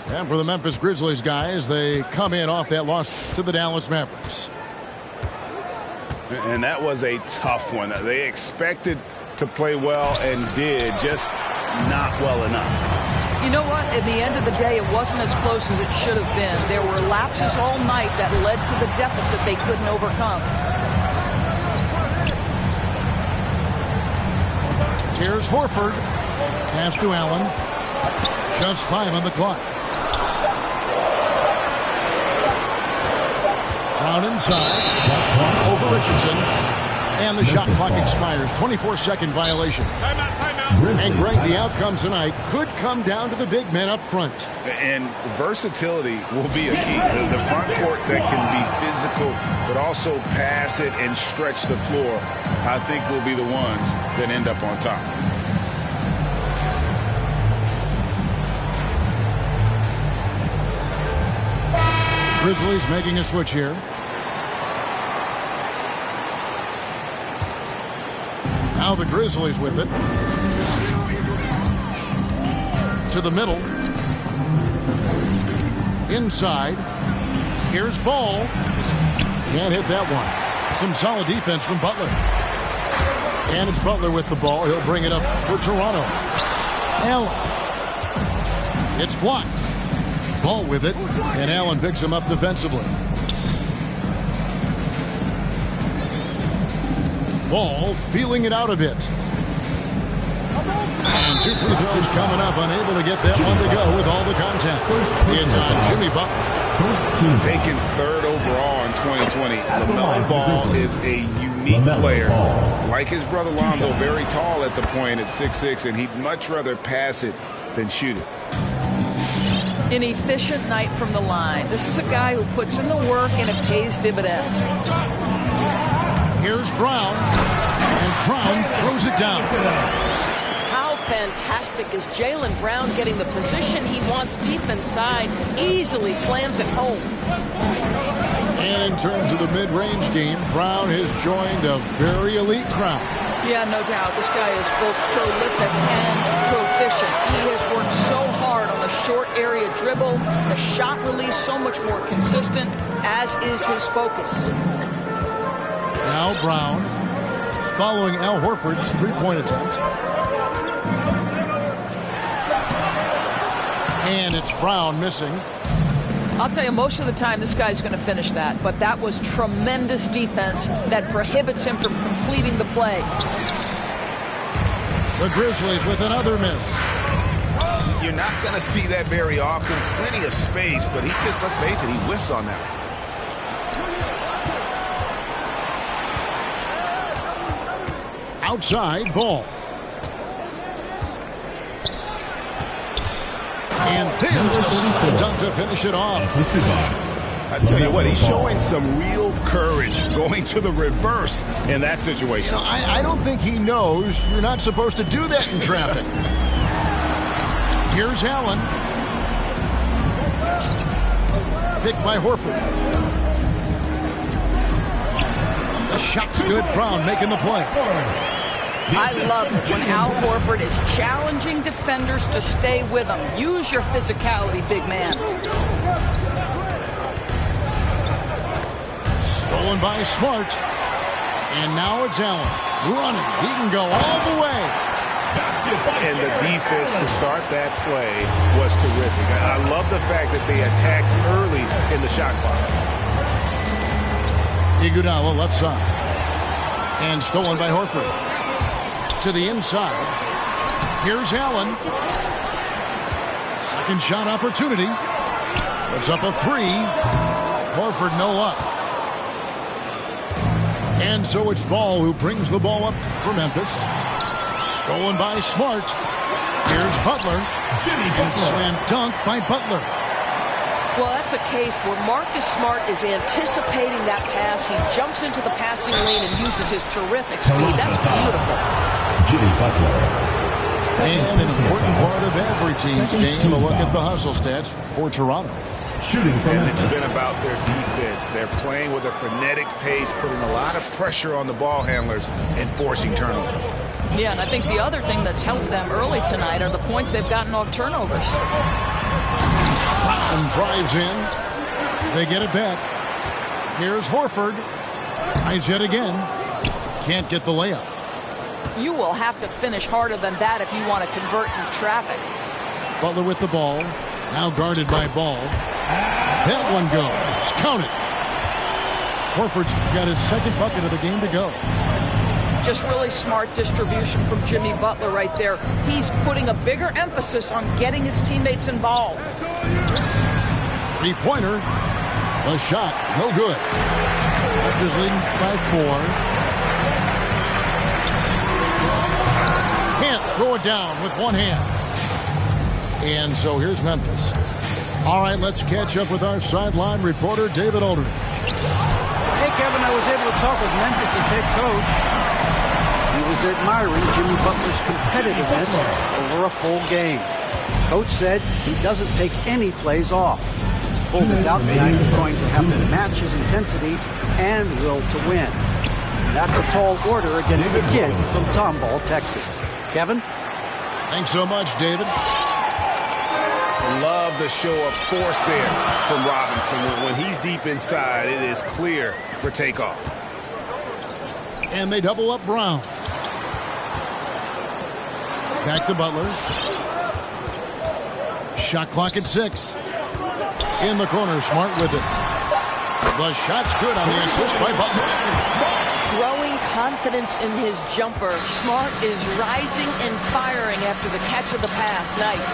And for the Memphis Grizzlies guys, they come in off that loss to the Dallas Mavericks. And that was a tough one. They expected to play well and did, just not well enough. You know what? At the end of the day, it wasn't as close as it should have been. There were lapses all night that led to the deficit they couldn't overcome. Here's Horford. Pass to Allen. Just 5 on the clock. Brown inside. Shot clock over Richardson. And the shot clock expires. 24-second violation. And Greg, the outcome tonight could come down to the big men up front. And versatility will be a key. The front court that can be physical, but also pass it and stretch the floor, I think will be the ones that end up on top. Grizzlies making a switch here. Now the Grizzlies with it. To the middle. Inside. Here's Ball. Can't hit that one. Some solid defense from Butler. And it's Butler with the ball. He'll bring it up for Toronto. Allen. It's blocked. Ball with it. And Allen picks him up defensively. Ball feeling it out a bit. And 2 free throws coming up. Unable to get that one to go with all the contact. It's on Jimmy Butler. Taken third overall in 2020. LaMelo Ball is a unique player. Like his brother Lonzo, very tall at the point at 6'6", and he'd much rather pass it than shoot it. An efficient night from the line. This is a guy who puts in the work and it pays dividends. Here's Brown. And Brown throws it down. How fantastic is Jaylen Brown getting the position he wants deep inside, easily slams it home. And in terms of the mid-range game, Brown has joined a very elite crowd. Yeah, no doubt. This guy is both prolific and proficient. He has worked short area dribble, the shot release so much more consistent, as is his focus. Now Brown following Al Horford's three-point attempt. And it's Brown missing. I'll tell you, most of the time this guy's going to finish that, but that was tremendous defense that prohibits him from completing the play. The Grizzlies with another miss. You're not going to see that very often. Plenty of space, but he just, let's face it, he whiffs on that. Outside ball. And there's the slam dunk to finish it off. I tell you what, he's showing some real courage going to the reverse in that situation. You know, I don't think he knows you're not supposed to do that in traffic. Here's Allen. Picked by Horford. The shot's good. Brown making the play. I love it when Al Horford is challenging defenders to stay with him. Use your physicality, big man. Stolen by Smart. And now it's Allen. Running. He can go all the way. And the defense to start that play was terrific. I love the fact that they attacked early in the shot clock. Iguodala left side. And stolen by Horford. To the inside. Here's Allen. Second shot opportunity. Puts up a three. Horford no luck. And so it's Ball who brings the ball up for Memphis. Stolen by Smart. Here's Butler. And slam dunk by Butler. Well, that's a case where Marcus Smart is anticipating that pass. He jumps into the passing lane and uses his terrific speed. That's beautiful. And an important part of every team's game, a look at the hustle stats for Toronto. And it's been about their defense. They're playing with a frenetic pace, putting a lot of pressure on the ball handlers and forcing turnovers. Yeah, and I think the other thing that's helped them early tonight are the points they've gotten off turnovers. Brown drives in. They get it back. Here's Horford. Tries yet again. Can't get the layup. You will have to finish harder than that if you want to convert in traffic. Butler with the ball. Now guarded by Ball. That one goes. Count it. Horford's got his second bucket of the game to go. Just really smart distribution from Jimmy Butler right there. He's putting a bigger emphasis on getting his teammates involved. Three-pointer. The shot. No good. Raptors leading by 4. Can't throw it down with one hand. And so here's Memphis. All right, let's catch up with our sideline reporter, David Aldridge. Hey, Kevin, I was able to talk with Memphis' head coach. He was admiring Jimmy Butler's competitiveness over a full game. Coach said he doesn't take any plays off. Pulled us out tonight, going to have to match his intensity and will to win. That's a tall order against the kid from Tomball, Texas. Kevin? Thanks so much, David. Love the show of force there from Robinson. When he's deep inside, it is clear for takeoff. And they double up Brown. Back to Butler. Shot clock at 6. In the corner, Smart with it. The shot's good on the assist by Butler. Growing confidence in his jumper. Smart is rising and firing after the catch of the pass. Nice.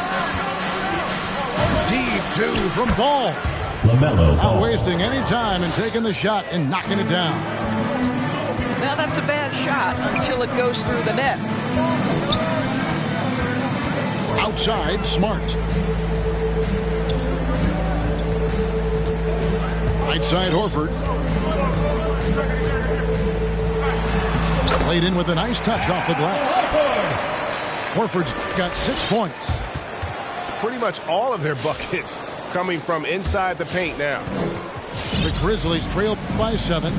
Deep two from Ball. Not wasting any time and taking the shot and knocking it down. Now that's a bad shot until it goes through the net. Outside, Smart. Right side, Horford. Played in with a nice touch off the glass. Horford's got 6 points. Pretty much all of their buckets coming from inside the paint now. The Grizzlies trail by 7.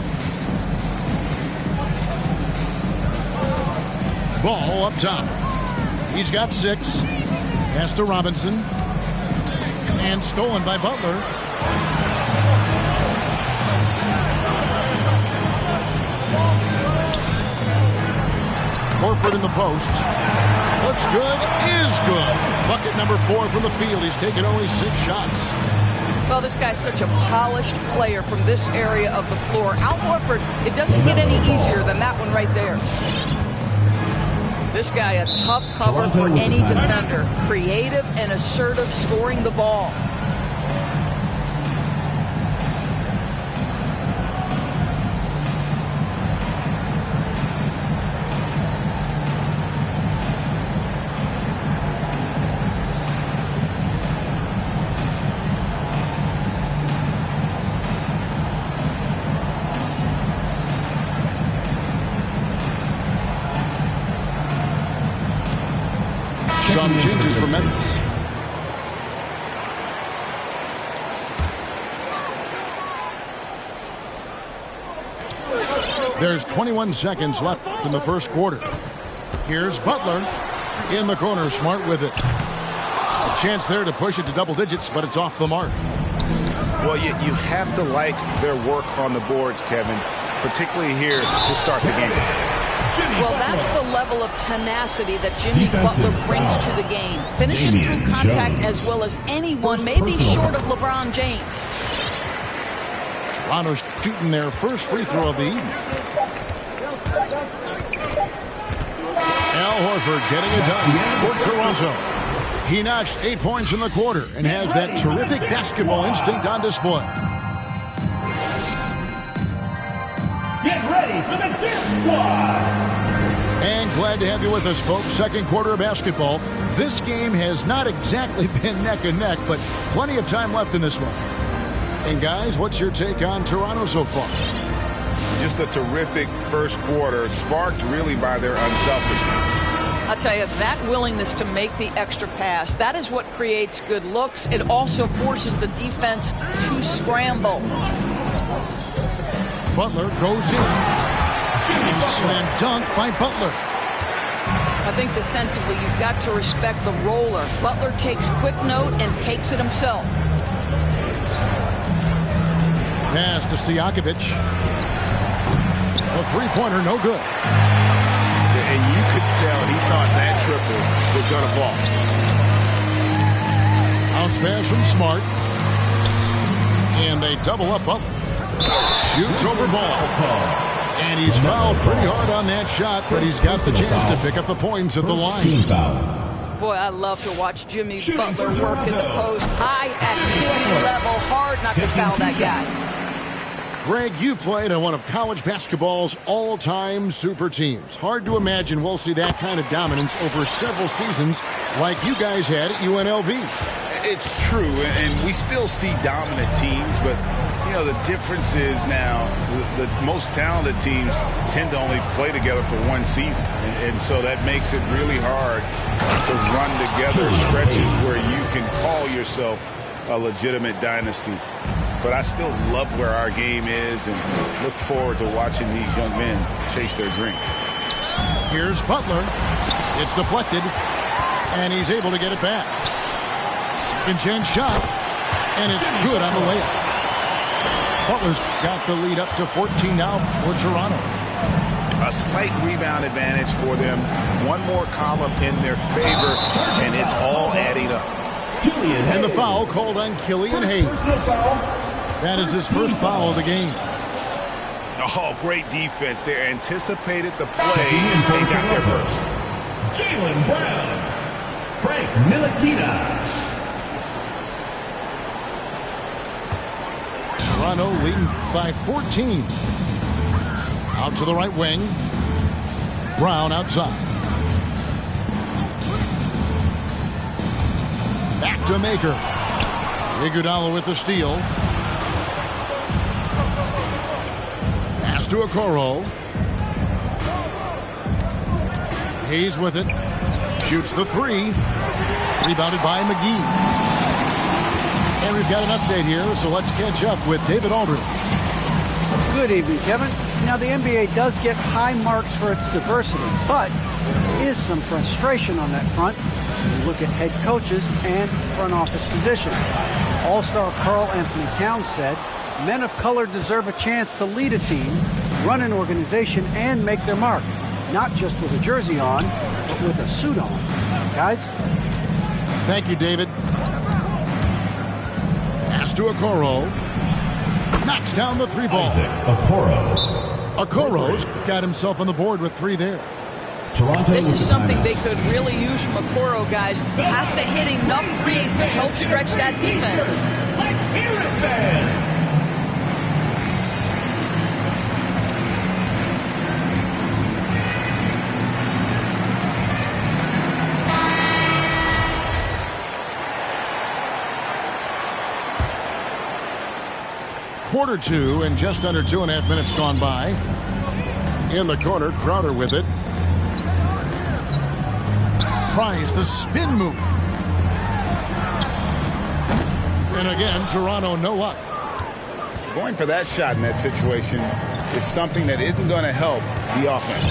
Ball up top. He's got 6. Pass to Robinson. And stolen by Butler. Horford in the post. Looks good, is good. Bucket number 4 from the field. He's taken only 6 shots. Well, this guy's such a polished player from this area of the floor. Al Horford, it doesn't get any easier than that one right there. This guy, a tough cover for any defender. Creative and assertive, scoring the ball. Some changes for Memphis. There's 21 seconds left in the first quarter. Here's Butler in the corner, Smart with it. A chance there to push it to double digits, but it's off the mark. Well, you have to like their work on the boards, Kevin, particularly here to start the game. Well, that's the level of tenacity that Jimmy Butler brings to the game. Finishes through contact as well as anyone, maybe short of LeBron James. Toronto's shooting their first free throw of the evening. Al Horford getting it done for Toronto. He notched 8 points in the quarter and has that terrific basketball instinct on display. Get ready for the Death Squad! And glad to have you with us, folks. Second quarter of basketball. This game has not exactly been neck and neck, but plenty of time left in this one. And guys, what's your take on Toronto so far? Just a terrific first quarter, sparked really by their unselfishness. I'll tell you, that willingness to make the extra pass, that is what creates good looks. It also forces the defense to scramble. Butler goes in. And slam dunk by Butler. I think defensively, you've got to respect the roller. Butler takes quick note and takes it himself. Pass to Stojakovic. A three-pointer, no good. And you could tell he thought that triple was going to fall. Bounce pass from Smart. And they double up Butler. Shoots over ball. And he's fouled pretty hard on that shot, but he's got the chance to pick up the points at the line. Boy, I love to watch Jimmy Butler work in the post. High activity level, hard not to foul that guy. Greg, you played on one of college basketball's all-time super teams. Hard to imagine we'll see that kind of dominance over several seasons like you guys had at UNLV. It's true, and we still see dominant teams, but you know, the difference is now the most talented teams tend to only play together for one season. And so that makes it really hard to run together stretches where you can call yourself a legitimate dynasty. But I still love where our game is and look forward to watching these young men chase their dream. Here's Butler. It's deflected, and he's able to get it back. Second chance shot, and it's good on the layup. Butler's got the lead up to 14 now for Toronto. A slight rebound advantage for them. One more column in their favor, and it's all adding up. And the foul called on Killian Hayes. That is his first foul of the game. Oh, great defense. They anticipated the play, and they got there first. Jaylen Brown. Frank Ntilikina. Toronto leading by 14. Out to the right wing. Brown outside. Back to Maker. Iguodala with the steal. Pass to Okoro. Hayes with it. Shoots the three. Rebounded by McGee. And we've got an update here, so let's catch up with David Aldridge. Good evening, Kevin. Now, the NBA does get high marks for its diversity, but is some frustration on that front when you look at head coaches and front office positions. All-star Karl Anthony Towns said, men of color deserve a chance to lead a team, run an organization, and make their mark. Not just with a jersey on, but with a suit on. Guys? Thank you, David. Pass to Okoro. Knocks down the three ball. Okoro's got himself on the board with 3 there. This is something they could really use from Okoro, guys. Has to hit enough threes to help stretch that defense. Let's hear it, fans! Quarter 2 and just under 2.5 minutes gone by. In the corner, Crowder with it. Tries the spin move. And again, Toronto no luck. Going for that shot in that situation is something that isn't going to help the offense.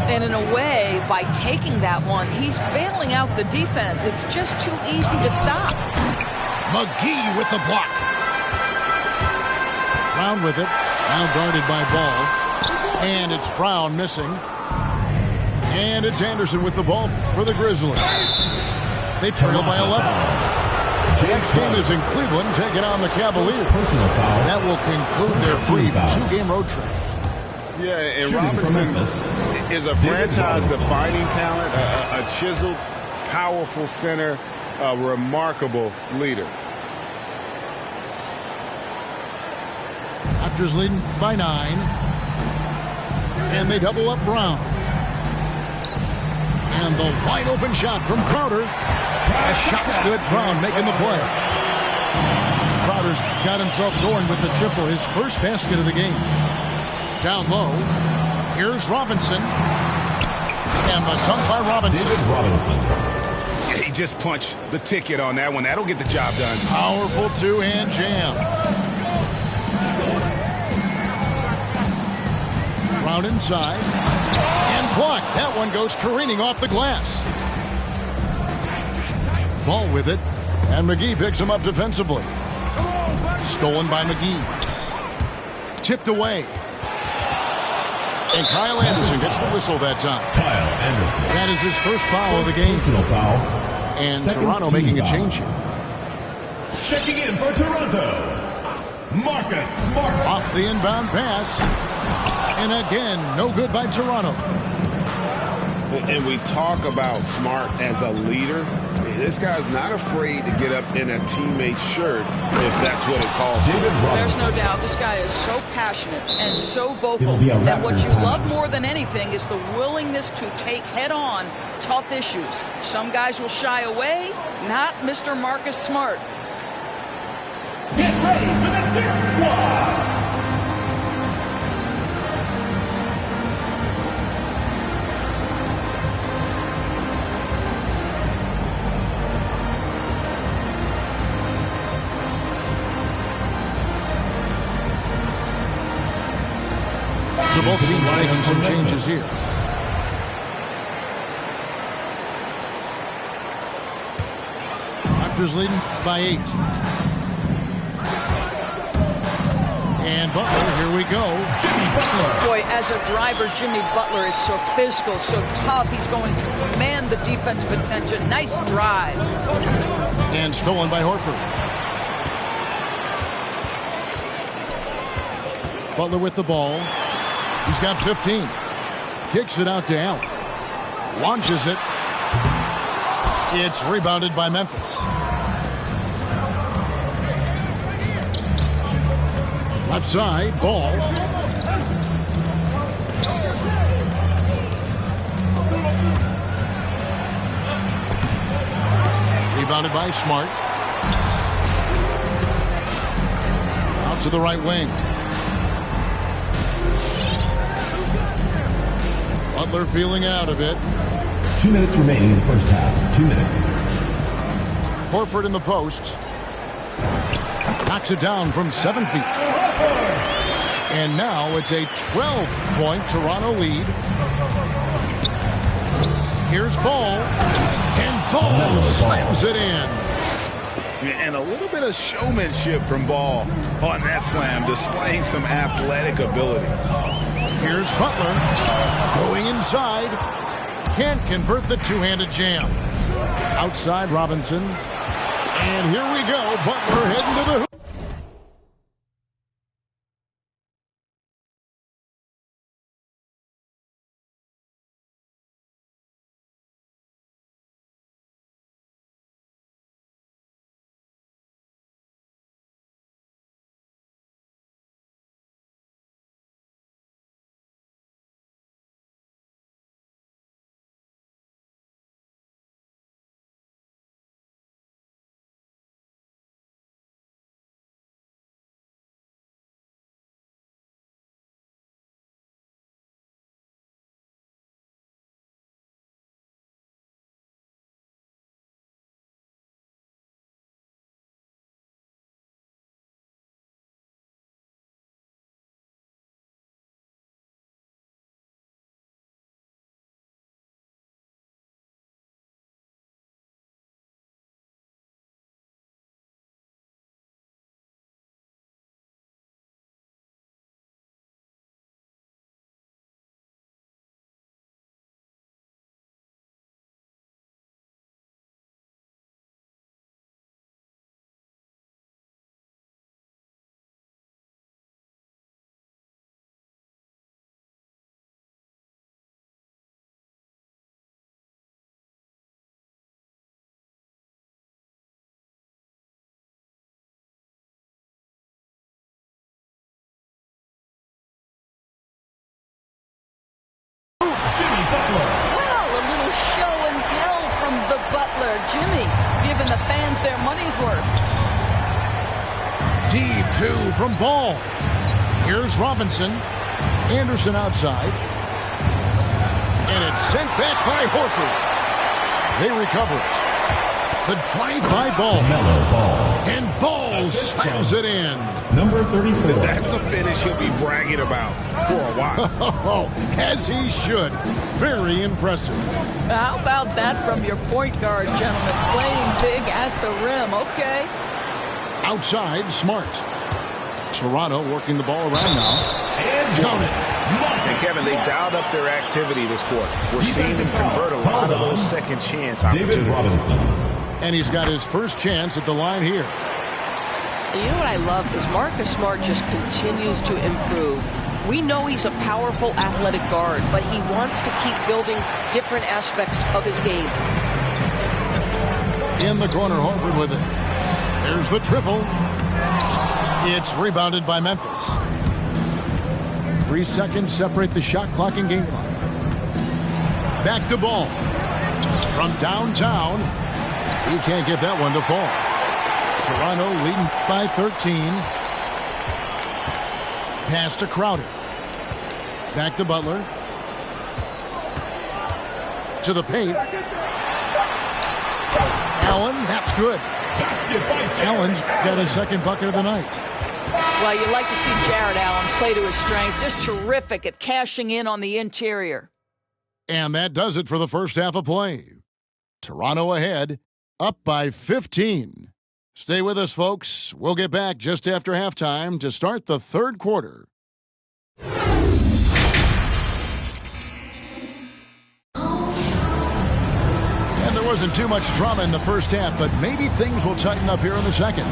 And in a way, by taking that one, he's bailing out the defense. It's just too easy to stop. McGee with the block. Brown with it. Now guarded by Ball. And it's Brown missing. And it's Anderson with the ball for the Grizzlies. They trail by 11. Next game is in Cleveland, taking on the Cavaliers. That will conclude their brief 2-game road trip. Yeah, and Robinson is a franchise-defining talent, a chiseled, powerful center, a remarkable leader. Raptors leading by 9. And they double up Brown. And the wide open shot from Crowder. A shot's good. Brown making the play. Crowder's got himself going with the triple, his first basket of the game. Down low. Here's Robinson. And the dunk by Robinson. Yeah, he just punched the ticket on that one. That'll get the job done. Powerful two-hand jam. Brown inside. And blocked. That one goes careening off the glass. Ball with it. And McGee picks him up defensively. Stolen by McGee. Tipped away. And Kyle Anderson gets the whistle that time. Kyle Anderson. That is his first foul of the game. Foul. And Second Toronto team making a foul. change here. Checking in for Toronto, Marcus Smart. Off the inbound pass. And again, no good by Toronto. And we talk about Smart as a leader. This guy's not afraid to get up in a teammate's shirt if that's what it calls for. There's no doubt this guy is so passionate and so vocal. It'll be a And what Raptors you timeout. love more than anything is the willingness to take head-on tough issues. Some guys will shy away, not Mr. Marcus Smart. Get ready for the Dip Squad. So both teams making some changes here. Raptors leading by 8. And Butler, here we go. Jimmy Butler. Boy, as a driver, Jimmy Butler is so physical, so tough. He's going to command the defensive attention. Nice drive. And stolen by Horford. Butler with the ball. He's got 15. Kicks it out to Allen. Launches it. It's rebounded by Memphis. Left side, Ball. Rebounded by Smart. Out to the right wing. Butler feeling out of it. 2 minutes remaining in the first half. 2 minutes. Horford in the post. Knocks it down from 7 feet. And now it's a 12-point Toronto lead. Here's Ball. And Ball slams it in. And a little bit of showmanship from Ball on that slam, displaying some athletic ability. Here's Butler going inside. Can't convert the two-handed jam. Outside Robinson. And here we go. Butler heading to the hoop. Jimmy Butler. Well, a little show and tell from the Butler. Jimmy giving the fans their money's worth. Deep two from Ball. Here's Robinson. Anderson outside. And it's sent back by Horford. They recover it. The drive by Ball. And Ball slams it in. Number 34. That's a finish he'll be bragging about for a while. As he should. Very impressive. How about that from your point guard, gentlemen? Playing big at the rim. Okay. Outside, Smart. Toronto working the ball around now. And Count it. And Kevin, they dialed up their activity this quarter. We're seeing them convert a lot of those second chance opportunities. David Robinson. And he's got his first chance at the line here. You know what I love is Marcus Smart just continues to improve. We know he's a powerful athletic guard, but he wants to keep building different aspects of his game. In the corner, Horford with it. There's the triple. It's rebounded by Memphis. 3 seconds separate the shot clock and game clock. Back to Ball. From downtown. He can't get that one to fall. Toronto leading by 13. Pass to Crowder. Back to Butler. To the paint. Allen, that's good. Allen's got his second bucket of the night. Well, you like to see Jared Allen play to his strength. Just terrific at cashing in on the interior. And that does it for the first half of play. Toronto ahead, up by 15. Stay with us, folks. We'll get back just after halftime to start the third quarter. And there wasn't too much drama in the first half, but maybe things will tighten up here in the second.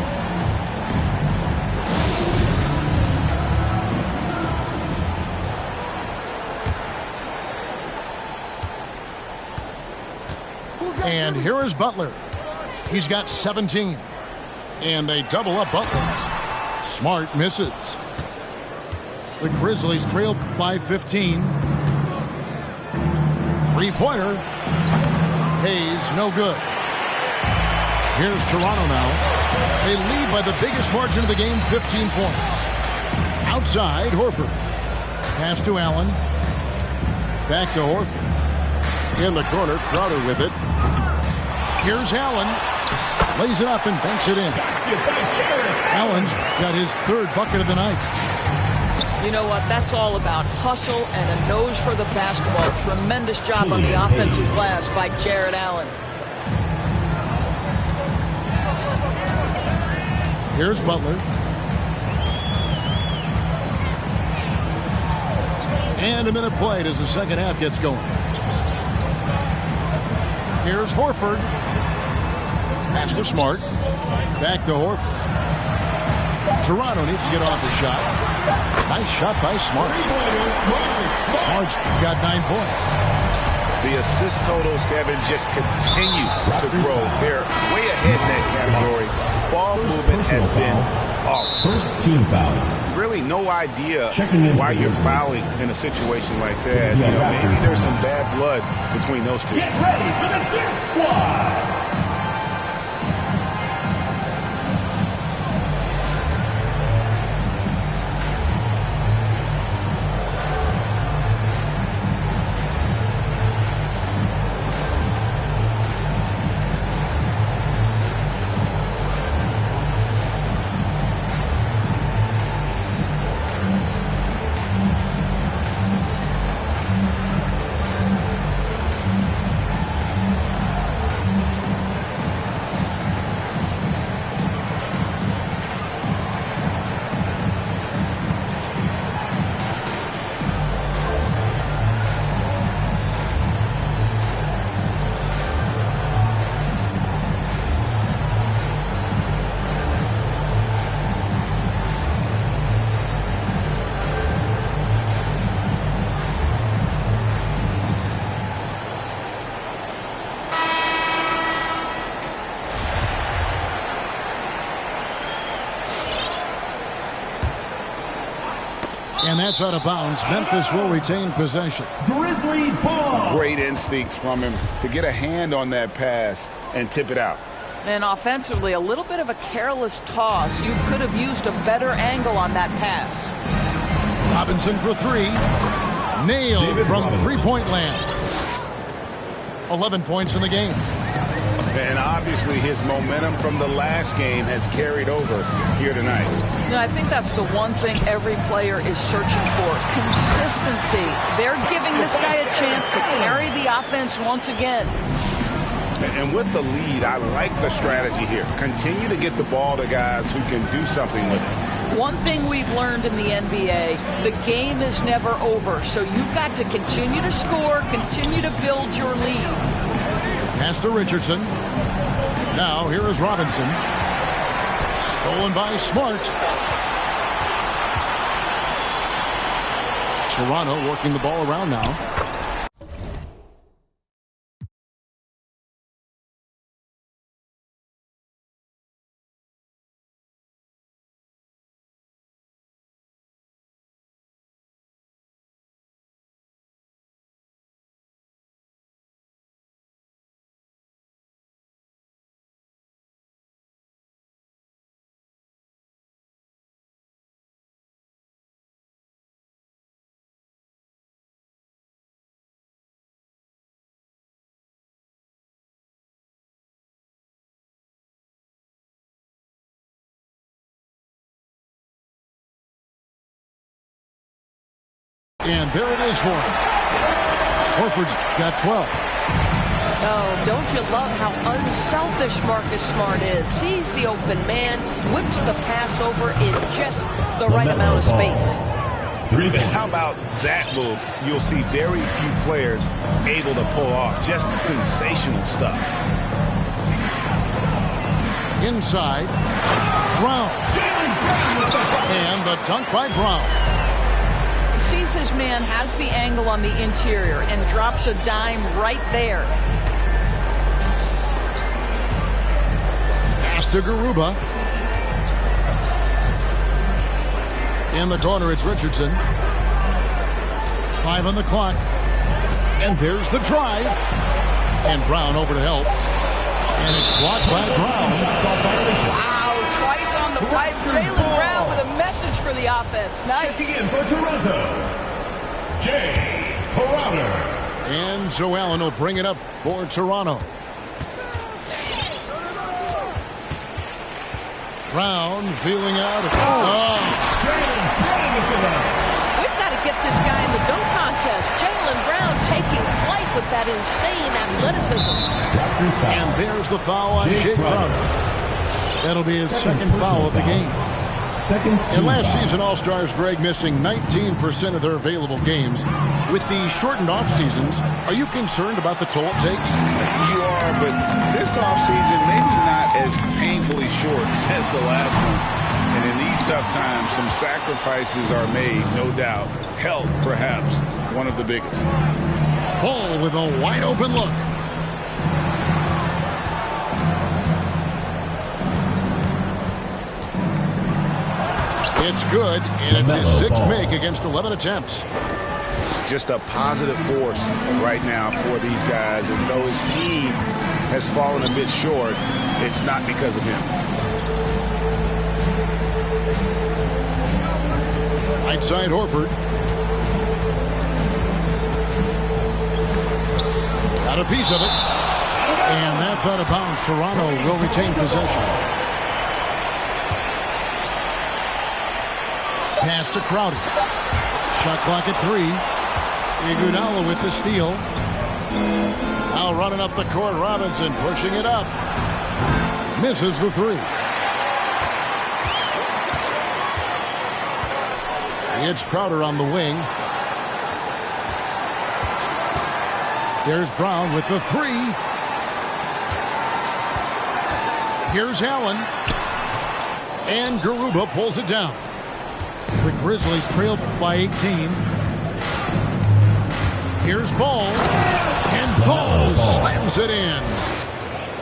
And here is Butler. He's got 17. And they double up Butler. Smart misses. The Grizzlies trail by 15. Three-pointer. Hayes, no good. Here's Toronto now. They lead by the biggest margin of the game, 15 points. Outside, Horford. Pass to Allen. Back to Horford. In the corner, Crowder with it. Here's Allen. Lays it up and banks it in. Allen's got his third bucket of the night. You know what? That's all about hustle and a nose for the basketball. Tremendous job on the offensive glass by Jared Allen. Here's Butler. And a minute played as the second half gets going. Here's Horford. Pass to Smart. Back to Horford. Toronto needs to get off the shot. Nice shot by Smart. Smart's got 9 points. The assist totals, Kevin, just continue to grow. They're way ahead in that category. Ball movement has been flawless. First team foul. Really no idea why you're fouling in a situation like that. You know, maybe there's some bad blood between those two. Get ready for the Dirt Squad. And that's out of bounds. Memphis will retain possession. Grizzlies ball. Great instincts from him to get a hand on that pass and tip it out. And offensively, a little bit of a careless toss. You could have used a better angle on that pass. Robinson for 3. Nailed from three-point land. 11 points in the game. And obviously his momentum from the last game has carried over here tonight. No, I think that's the one thing every player is searching for. Consistency. They're giving this guy a chance to carry the offense once again. And with the lead, I like the strategy here. Continue to get the ball to guys who can do something with it. One thing we've learned in the NBA, the game is never over. So you've got to continue to score, continue to build your lead. Pass to Richardson. Now here is Robinson. Stolen by Smart. Toronto working the ball around now. And there it is for him. Horford's got 12. Oh, don't you love how unselfish Marcus Smart is? Sees the open man, whips the pass over in just the right amount of space. How about that move? You'll see very few players able to pull off. Just sensational stuff. Inside. Brown. And the dunk by Brown. Sees his man, has the angle on the interior, and drops a dime right there. Pass to Garuba. In the corner, it's Richardson. 5 on the clock. And there's the drive. And Brown over to help. And it's blocked by Brown. Wow, twice on the pipe. Jaylen Brown with a message for the offense. Nice. Checking in for Toronto, Jay Crowder. And Joe Allen will bring it up for Toronto. Brown feeling out. this guy in the dunk contest. Jaylen Brown taking flight with that insane athleticism. And there's the foul on Jay Crowder. That'll be his second foul of the game. And last season, All-Stars, Greg, missing 19% of their available games. With the shortened off-seasons, are you concerned about the toll it takes? You are, but this off-season maybe not as painfully short as the last one. And in these tough times, some sacrifices are made, no doubt. Health, perhaps, one of the biggest. Ball with a wide-open look. It's good, and it's his sixth make against 11 attempts. Just a positive force right now for these guys. And though his team has fallen a bit short, it's not because of him. Right side Horford. Got a piece of it. And that's out of bounds. Toronto will retain possession. Pass to Crowder. Shot clock at 3. Iguodala with the steal. Now running up the court. Robinson pushing it up. Misses the 3. It's Crowder on the wing. There's Brown with the 3. Here's Allen. And Garuba pulls it down. The Grizzlies trailed by 18. Here's Ball. And Ball slams it in.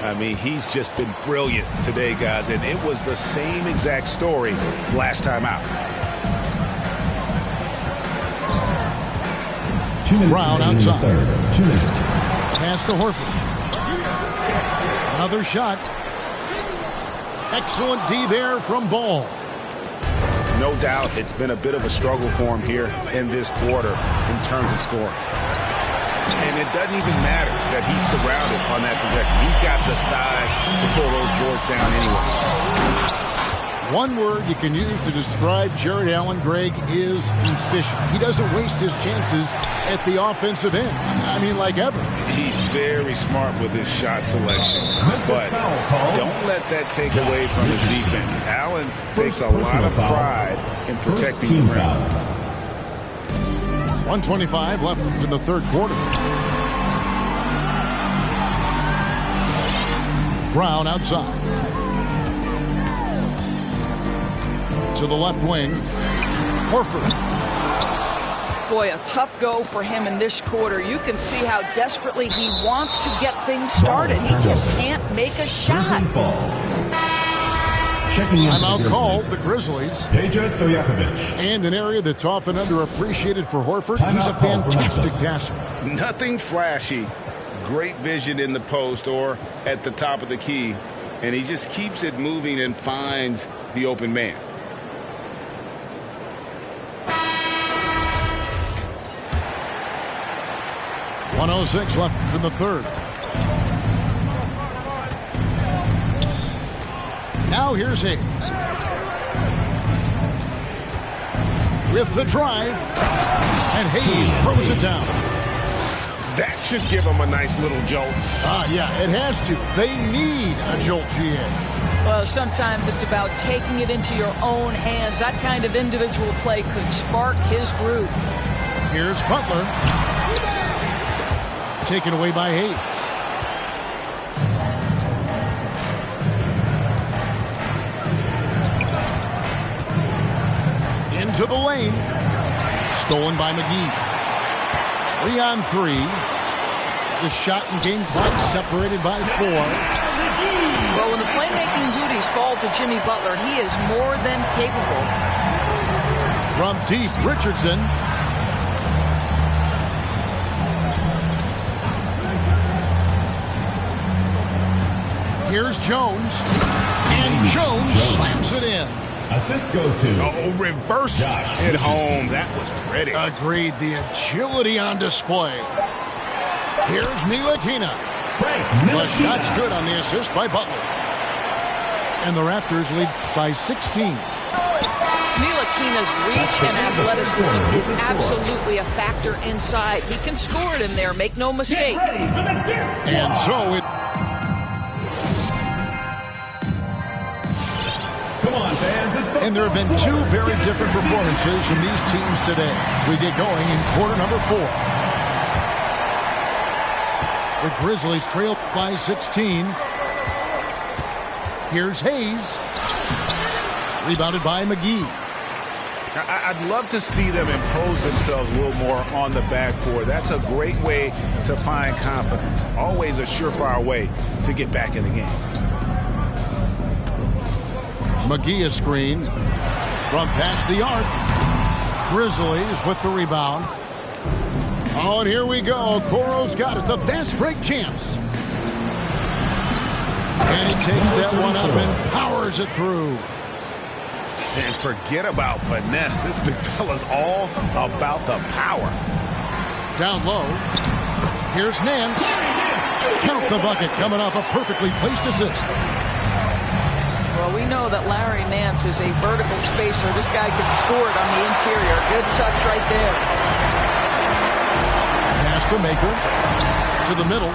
I mean, he's just been brilliant today, guys. And it was the same exact story last time out. Brown outside. 2 minutes. Pass to Horford. Another shot. Excellent D there from Ball. No doubt it's been a bit of a struggle for him here in this quarter in terms of scoring. And it doesn't even matter that he's surrounded on that possession. He's got the size to pull those boards down anyway. One word you can use to describe Jared Allen, Greg, is efficient. He doesn't waste his chances at the offensive end. I mean, like ever. He's very smart with his shot selection. But don't let that take away from his defense. Allen takes a lot of pride in protecting the rim. 1:25 left in the third quarter. Brown outside. To the left wing. Horford. Boy, a tough go for him in this quarter. You can see how desperately he wants to get things started. He just can't make a shot. Timeout called the Grizzlies. And an area that's often underappreciated for Horford. He's a fantastic passer. Nothing flashy. Great vision in the post or at the top of the key. And he just keeps it moving and finds the open man. .106 left in the third. Now here's Hayes. With the drive. And Hayes throws it down. That should give him a nice little jolt. Yeah, it has to. They need a jolt, GA. Well, sometimes it's about taking it into your own hands. That kind of individual play could spark his groove. Here's Butler. Taken away by Hayes. Into the lane. Stolen by McGee. 3-on-3. The shot and game clock separated by 4. Well, when the playmaking duties fall to Jimmy Butler, he is more than capable. From deep, Richardson. Here's Jones. And Jones slams it in. Assist goes to... Oh, reversed at home. That was pretty. Agreed. The agility on display. Here's Ntilikina. The shot's good on the assist by Butler. And the Raptors lead by 16. Ntilikina's reach and athleticism is absolutely a factor inside. He can score it in there, make no mistake. And so it... Come on, fans. And there have been two very different performances from these teams today as we get going in quarter number 4. The Grizzlies trail by 16. Here's Hayes. Rebounded by McGee. I'd love to see them impose themselves a little more on the backboard. That's a great way to find confidence. Always a surefire way to get back in the game. McGee a screen from past the arc. Grizzlies with the rebound. Oh, and here we go. Coro's got it. The fast break chance. And he takes that one up and powers it through. And forget about finesse. This big fella's all about the power. Down low. Here's Nance. Count the bucket coming off a perfectly placed assist. Well, we know that Larry Nance is a vertical spacer. This guy can score it on the interior. Good touch right there. Pass to Maker. To the middle.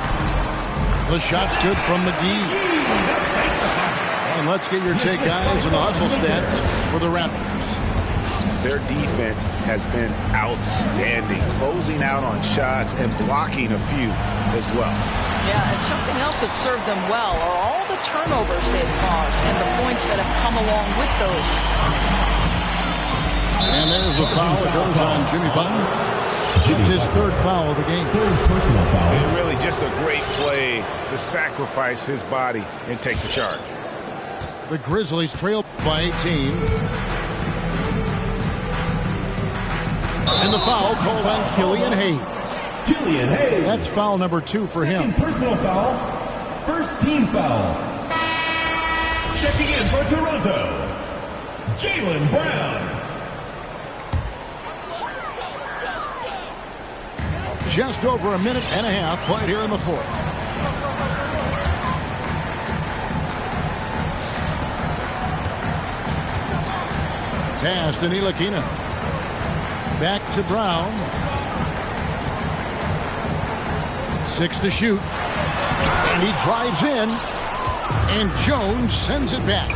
The shot's good from McGee. And let's get your take, guys, on the hustle stats for the Raptors. Their defense has been outstanding, closing out on shots and blocking a few as well. Yeah, and something else that served them well are all the turnovers they've caused and the points that have come along with those. And there's a foul that goes on Jimmy Butler. It's his third foul of the game. Third personal foul. And really just a great play to sacrifice his body and take the charge. The Grizzlies trail by 18. And the foul called on Killian Hayes. Killian Hayes. That's foul number 2 for him. Second personal foul. First team foul. Checking in for Toronto, Jaylen Brown. Just over a minute and a half played here in the fourth. Pass to Ntilikina. Back to Brown. 6 to shoot. And he drives in. And Jones sends it back.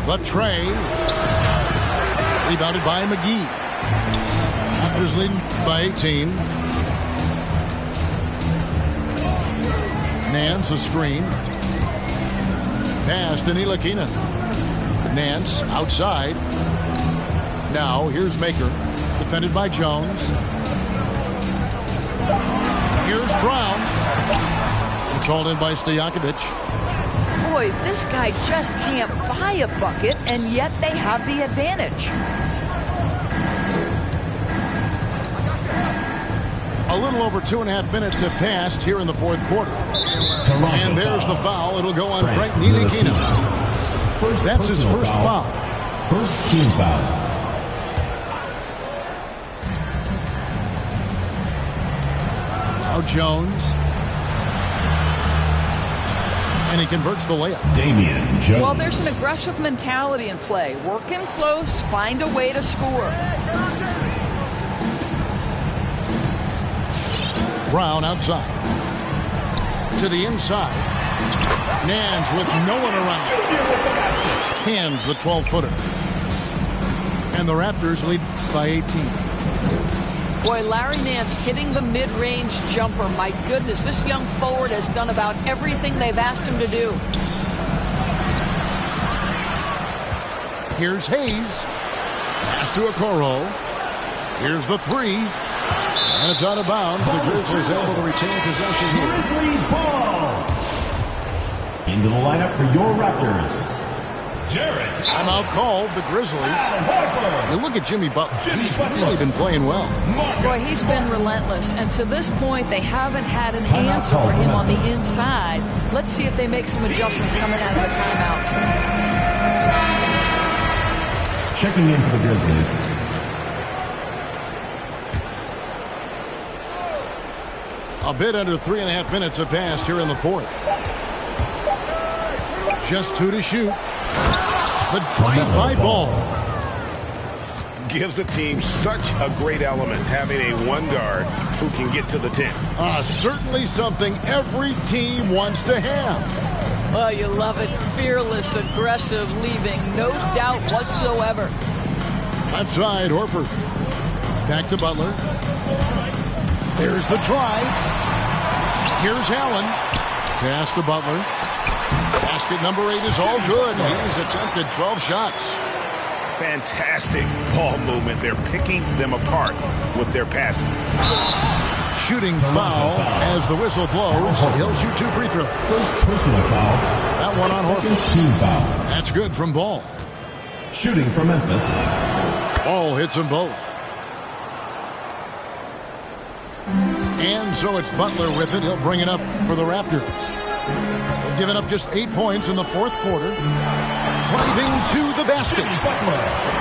The tray. Rebounded by McGee. Raptors leading by 18. Nance a screen. Pass to Ntilikina. Nance outside. Now here's Maker. Defended by Jones. Here's Brown. It's hauled in by Stojakovic. Boy, this guy just can't buy a bucket, and yet they have the advantage. A little over 2.5 minutes have passed here in the fourth quarter. And there's the foul. It'll go on Frank Ntilikina. That's his first foul. First team foul. Now Jones. And he converts the layup. Damian Jones. Well, there's an aggressive mentality in play. Working close, find a way to score. Brown outside. To the inside. Nance with no one around. Cans the 12-footer. And the Raptors lead by 18. Boy, Larry Nance hitting the mid-range jumper. My goodness, this young forward has done about everything they've asked him to do. Here's Hayes. Pass to Okoro. Here's the three. And it's out of bounds. The Grizzlies able to retain possession here. Grizzlies ball. Into the lineup for your Raptors, Jarrett. Timeout called. The Grizzlies. You look at Jimmy Butler. He's really been playing well. Boy, he's been relentless. And to this point, they haven't had an answer for him on the inside. Let's see if they make some adjustments coming out of the timeout. Checking in for the Grizzlies, a bit under 3.5 minutes have passed here in the fourth. Just 2 to shoot. The drive-by ball. Gives the team such a great element having a one guard who can get to the 10. Certainly something every team wants to have. Oh, you love it. Fearless, aggressive, leaving no doubt whatsoever. Left side, Horford. Back to Butler. There's the drive. Here's Allen. Pass to Butler. Basket number 8 is all good. He's attempted 12 shots. Fantastic ball movement. They're picking them apart with their passing. Shooting foul as the whistle blows. He'll shoot 2 free throws. First personal foul. That one on Horford. Team foul. That's good from Ball. Shooting for Memphis. Ball hits them both. And so it's Butler with it. He'll bring it up for the Raptors. They've given up just 8 points in the fourth quarter. Driving to the basket.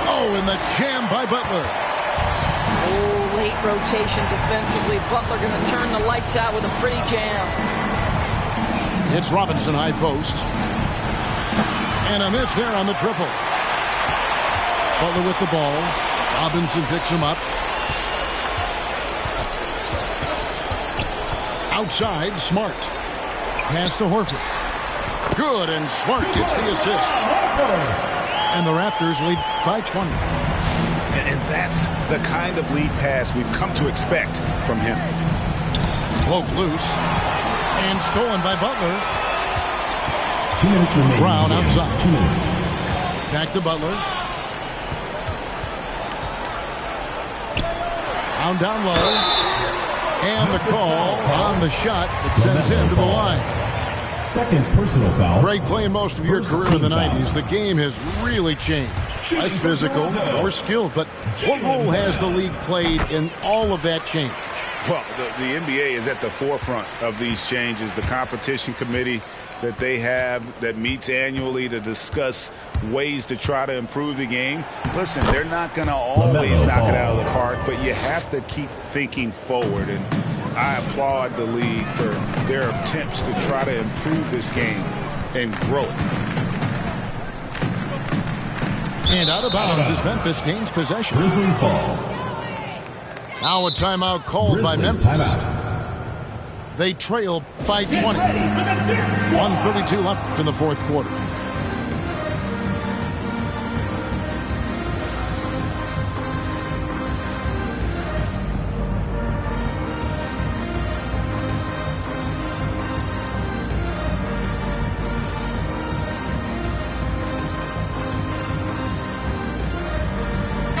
Oh, and the jam by Butler. Oh, late rotation defensively. Butler going to turn the lights out with a pretty jam. It's Robinson high post. And a miss there on the triple. Butler with the ball. Robinson picks him up. Outside, Smart. Pass to Horford. Good, and Smart gets the assist. And the Raptors lead by 20. And that's the kind of lead pass we've come to expect from him. Broke loose. And stolen by Butler. 2 minutes remaining. Brown outside. 2 minutes. Back to Butler. Down low. And the call on the shot that sends him to the line. Second personal foul. Greg, playing most of your career in the 90s, the game has really changed. Less physical, more skilled. But what role has the league played in all of that change? Well, the NBA is at the forefront of these changes. The competition committee that they have that meets annually to discuss ways to try to improve the game. Listen, they're not going to always knock it out of the park, but you have to keep thinking forward. And I applaud the league for their attempts to try to improve this game and grow it. And out of bounds as Memphis gains possession. Grizzlies ball. Now a timeout called by Memphis. Timeout. They trail by 20. 1:32 left in the fourth quarter.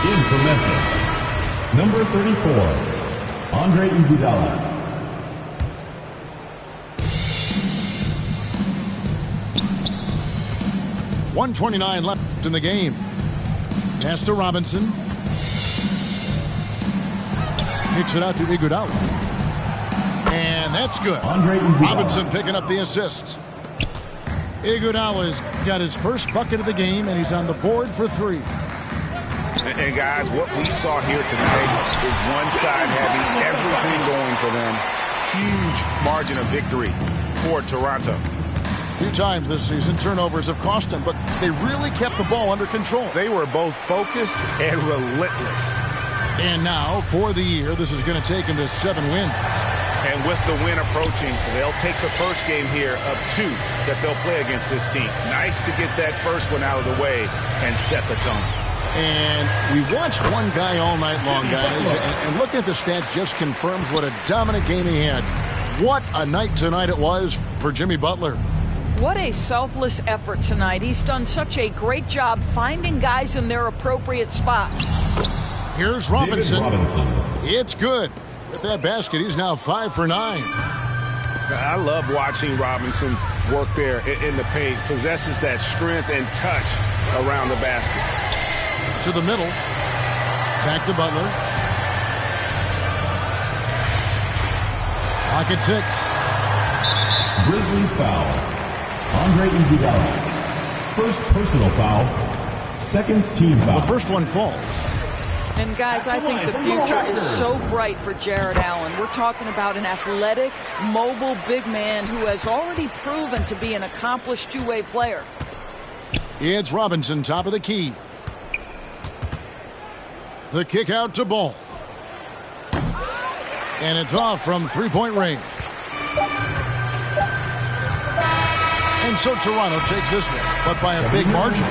In for Memphis, number 34, Andre Iguodala. 1:29 left in the game. Pass to Robinson. Kicks it out to Iguodala. And that's good. Andre Iguodala. Robinson picking up the assist. Iguodala's got his first bucket of the game, and he's on the board for 3. And guys, what we saw here tonight is one side having everything going for them. Huge margin of victory for Toronto. A few times this season, turnovers have cost them, but they really kept the ball under control. They were both focused and relentless. And now, for the year, this is going to take them to 7 wins. And with the win approaching, they'll take the first game here of 2 that they'll play against this team. Nice to get that first one out of the way and set the tone. And we watched one guy all night long, guys, and looking at the stats just confirms what a dominant game he had. What a night tonight it was for Jimmy Butler. What a selfless effort tonight. He's done such a great job finding guys in their appropriate spots. Here's Robinson. Robinson. It's good. With that basket, he's now 5 for 9. I love watching Robinson work there in the paint. Possesses that strength and touch around the basket. To the middle. Back to Butler. Pocket 6. Grizzlies foul. Andre Iguodala. First personal foul. Second team foul. The first one falls. And guys, I think the future is so bright for Jared Allen. We're talking about an athletic, mobile big man who has already proven to be an accomplished two-way player. It's Robinson, top of the key. The kick out to Ball. And it's off from three-point range. And so Toronto takes this one, but by a big margin.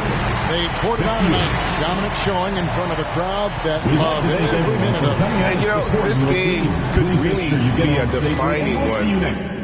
They poured it out tonight. Dominant showing in front of a crowd that loved every minute of it. And, you know, this game could really be a defining one